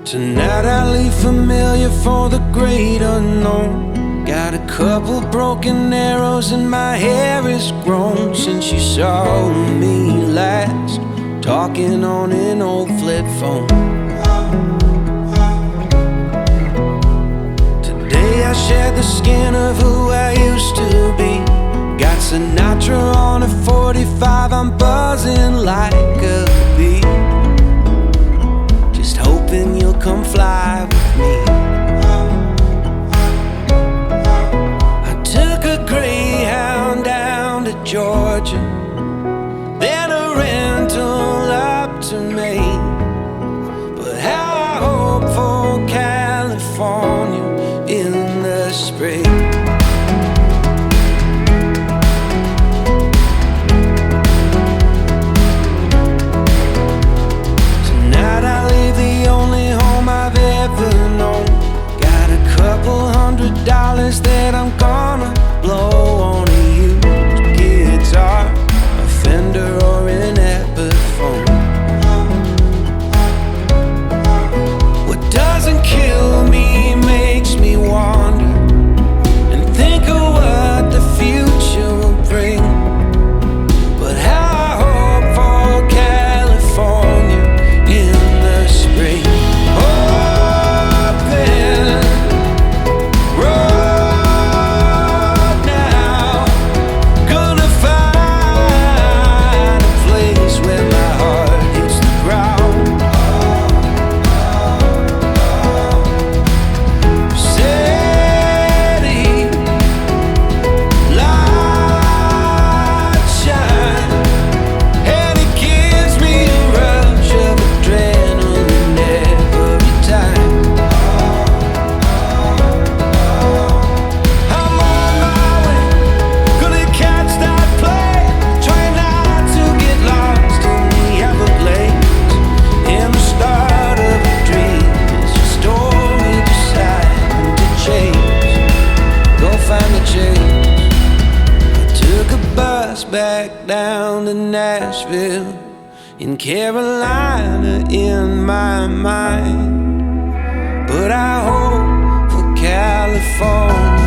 Tonight I leave familiar for the great unknown. Got a couple broken arrows and my hair is grown since you saw me last, talking on an old flip phone. Today I shed the skin of who I used to be. Got Sinatra on a 45, I'm buzzing like a bee, just hoping you'll come fly with me. I took a Greyhound down to Georgia, then a rental up to Maine. But how I hope for California in the spring. Tonight I leave the only home I've ever known. Got a couple $100 that I'm gonna blow on a used guitar, a Fender or an Epiphone. What doesn't kill me makes me wonder and think of what the future will bring. But how I hope for California in the spring. Open road now, gonna find a place where my heart hits the ground. Steady light shine, and it gives me a rush of adrenaline every time. I'm on my way, gonna catch that plane, trying not to get lost in the Everglades. In the start of a dream, it's a story deciding to change. Go find the change. I took a bus back down to Nashville, in Carolina in my mind. But I hope for California